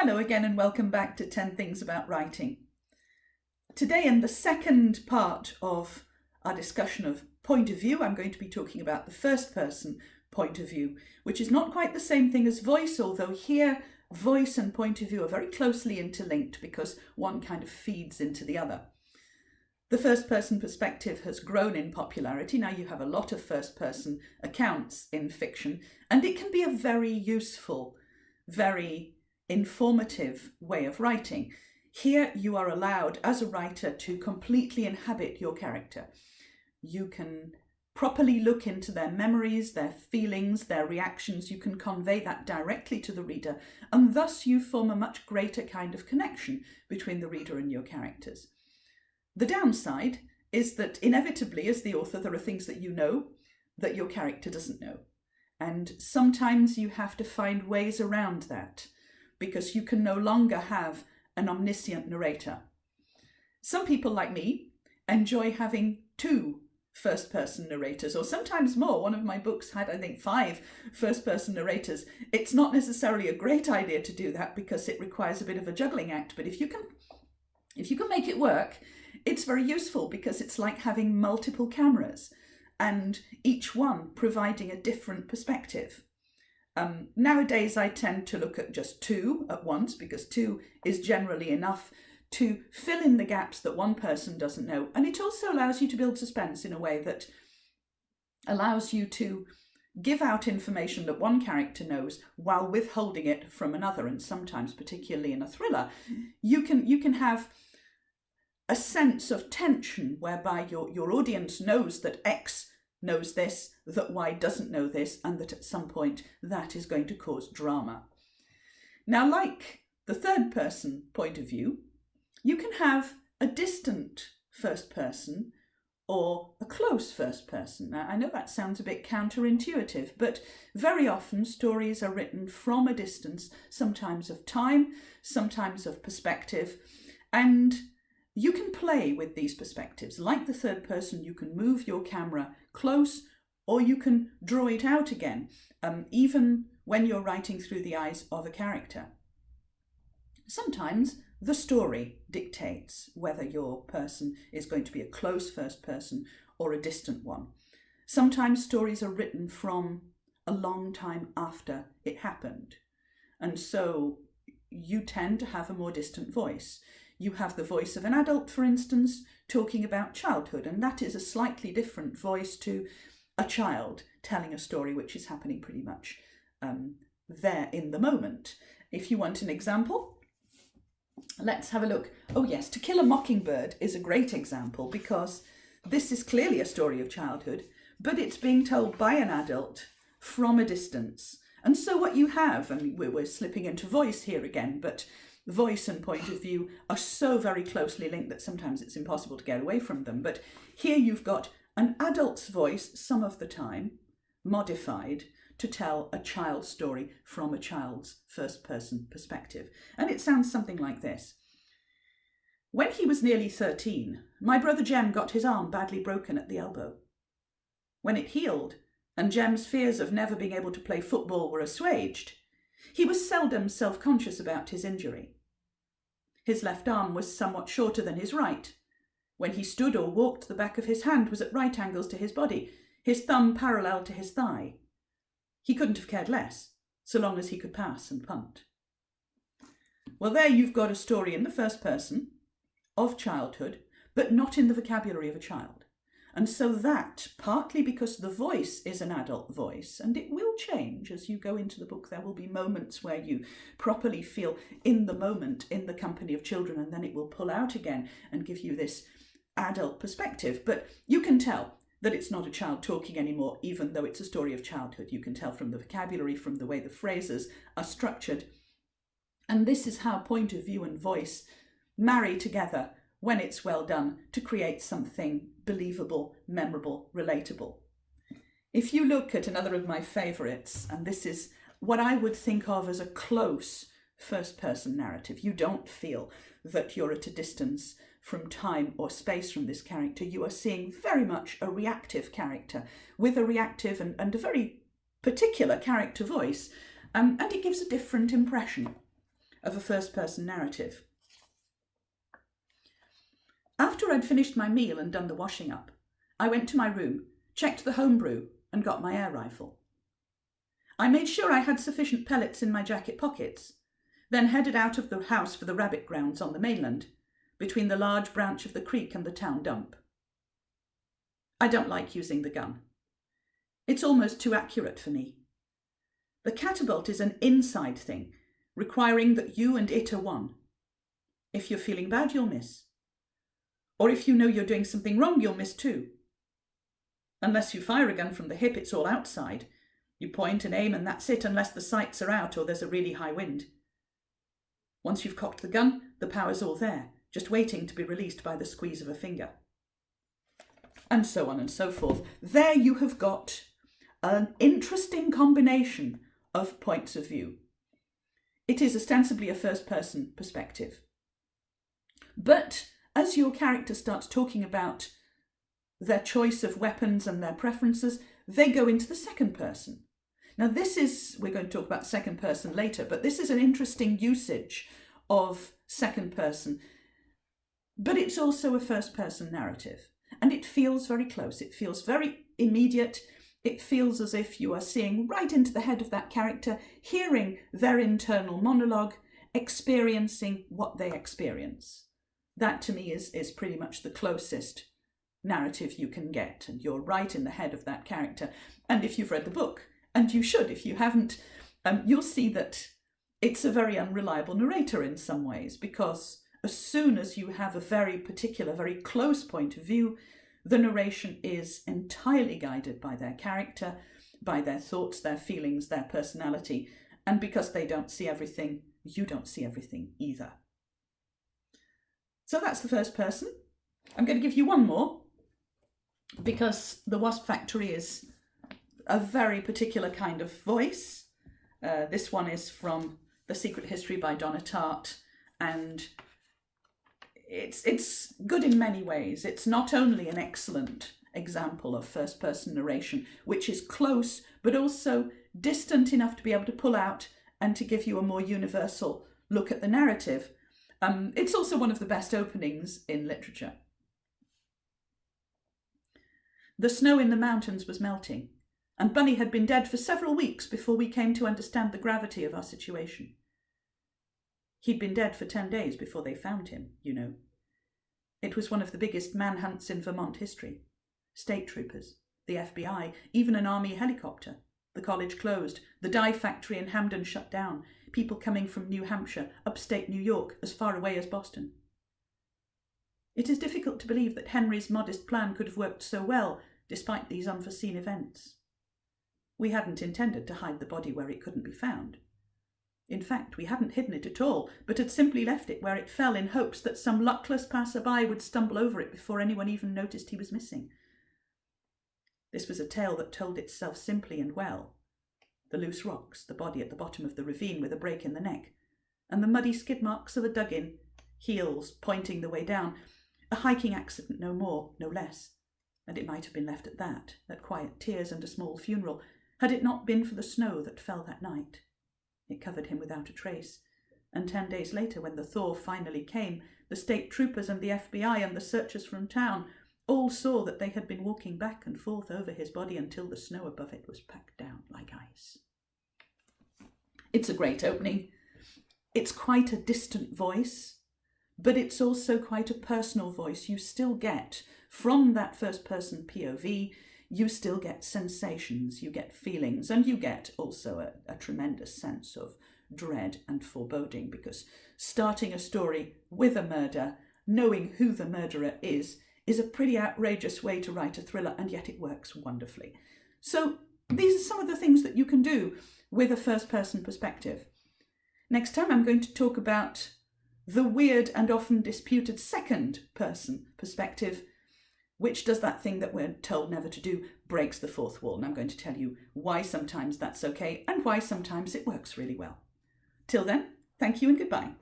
Hello again and welcome back to 10 Things About Writing. Today, in the second part of our discussion of point of view, I'm going to be talking about the first person point of view, which is not quite the same thing as voice, although here voice and point of view are very closely interlinked because one kind of feeds into the other. The first person perspective has grown in popularity. Now you have a lot of first person accounts in fiction, and it can be a very useful, very informative way of writing. Here you are allowed as a writer to completely inhabit your character. You can properly look into their memories, their feelings, their reactions. You can convey that directly to the reader, and thus you form a much greater kind of connection between the reader and your characters. The downside is that inevitably, as the author, there are things that you know that your character doesn't know. And sometimes you have to find ways around that, because you can no longer have an omniscient narrator. Some people, like me, enjoy having two first-person narrators, or sometimes more. One of my books had, I think, 5 first-person narrators. It's not necessarily a great idea to do that because it requires a bit of a juggling act, but if you can make it work, it's very useful because it's like having multiple cameras and each one providing a different perspective. Nowadays, I tend to look at just 2 at once because 2 is generally enough to fill in the gaps that one person doesn't know. And it also allows you to build suspense in a way that allows you to give out information that one character knows while withholding it from another. And sometimes, particularly in a thriller, you can have a sense of tension whereby your audience knows that X knows this, that Y doesn't know this, and that at some point that is going to cause drama. Now, like the third person point of view, you can have a distant first person or a close first person. Now, I know that sounds a bit counterintuitive, but very often stories are written from a distance, sometimes of time, sometimes of perspective, and you can play with these perspectives. Like the third person, you can move your camera close or you can draw it out again, even when you're writing through the eyes of a character. Sometimes the story dictates whether your person is going to be a close first person or a distant one. Sometimes stories are written from a long time after it happened, and so you tend to have a more distant voice. You have the voice of an adult, for instance, talking about childhood, and that is a slightly different voice to a child telling a story which is happening pretty much there in the moment. If you want an example, let's have a look. Oh yes, To Kill a Mockingbird is a great example because this is clearly a story of childhood, but it's being told by an adult from a distance. And so what you have, and we're slipping into voice here again, but voice and point of view are so very closely linked that sometimes it's impossible to get away from them. But here you've got an adult's voice some of the time, modified to tell a child's story from a child's first-person perspective. And it sounds something like this. When he was nearly 13, my brother Jem got his arm badly broken at the elbow. When it healed, and Jem's fears of never being able to play football were assuaged, he was seldom self-conscious about his injury. His left arm was somewhat shorter than his right. When he stood or walked, the back of his hand was at right angles to his body, his thumb parallel to his thigh. He couldn't have cared less, so long as he could pass and punt. Well, there you've got a story in the first person of childhood, but not in the vocabulary of a child. And so that, partly because the voice is an adult voice, and it will change as you go into the book, there will be moments where you properly feel in the moment, in the company of children, and then it will pull out again and give you this adult perspective. But you can tell that it's not a child talking anymore, even though it's a story of childhood. You can tell from the vocabulary, from the way the phrases are structured. And this is how point of view and voice marry together when it's well done to create something believable, memorable, relatable. If you look at another of my favourites, and this is what I would think of as a close first-person narrative, you don't feel that you're at a distance from time or space from this character. You are seeing very much a reactive character with a reactive and a very particular character voice, and it gives a different impression. of a first-person narrative. After I'd finished my meal and done the washing up, I went to my room, checked the homebrew, and got my air rifle. I made sure I had sufficient pellets in my jacket pockets, then headed out of the house for the rabbit grounds on the mainland, between the large branch of the creek and the town dump. I don't like using the gun. It's almost too accurate for me. The catapult is an inside thing, requiring that you and it are one. If you're feeling bad, you'll miss. Or if you know you're doing something wrong, you'll miss too. Unless you fire a gun from the hip, it's all outside. You point and aim and that's it, unless the sights are out or there's a really high wind. Once you've cocked the gun, the power's all there, just waiting to be released by the squeeze of a finger. And so on and so forth. There you have got an interesting combination of points of view. It is ostensibly a first-person perspective. But as your character starts talking about their choice of weapons and their preferences, they go into the second person. Now we're going to talk about second person later, but this is an interesting usage of second person. But it's also a first person narrative. And it feels very close. It feels very immediate. It feels as if you are seeing right into the head of that character, hearing their internal monologue, experiencing what they experience. That to me is pretty much the closest narrative you can get. And you're right in the head of that character. And if you've read the book, and you should, if you haven't, you'll see that it's a very unreliable narrator in some ways, because as soon as you have a very particular, very close point of view, the narration is entirely guided by their character, by their thoughts, their feelings, their personality. And because they don't see everything, you don't see everything either. So that's the first person. I'm going to give you one more, because the Wasp Factory is a very particular kind of voice. This one is from The Secret History by Donna Tartt, and it's good in many ways. It's not only an excellent example of first-person narration, which is close, but also distant enough to be able to pull out and to give you a more universal look at the narrative. It's also one of the best openings in literature. The snow in the mountains was melting, and Bunny had been dead for several weeks before we came to understand the gravity of our situation. He'd been dead for 10 days before they found him, you know. It was one of the biggest manhunts in Vermont history. State troopers, the FBI, even an army helicopter. The college closed, the dye factory in Hamden shut down, people coming from New Hampshire, upstate New York, as far away as Boston. It is difficult to believe that Henry's modest plan could have worked so well, despite these unforeseen events. We hadn't intended to hide the body where it couldn't be found. In fact, we hadn't hidden it at all, but had simply left it where it fell in hopes that some luckless passerby would stumble over it before anyone even noticed he was missing. This was a tale that told itself simply and well. The loose rocks, the body at the bottom of the ravine with a break in the neck, and the muddy skid marks of a dug-in, heels pointing the way down. A hiking accident, no more, no less. And it might have been left at that, at quiet tears and a small funeral, had it not been for the snow that fell that night. It covered him without a trace, and 10 days later, when the thaw finally came, the state troopers and the FBI and the searchers from town all saw that they had been walking back and forth over his body until the snow above it was packed down like ice. It's a great opening. It's quite a distant voice, but it's also quite a personal voice. You still get, from that first-person POV, you still get sensations, you get feelings, and you get also a tremendous sense of dread and foreboding, because starting a story with a murder, knowing who the murderer is a pretty outrageous way to write a thriller, and yet it works wonderfully. So these are some of the things that you can do with a first-person perspective. Next time I'm going to talk about the weird and often disputed second-person perspective, which does that thing that we're told never to do, breaks the fourth wall. And I'm going to tell you why sometimes that's okay and why sometimes it works really well. Till then, thank you and goodbye.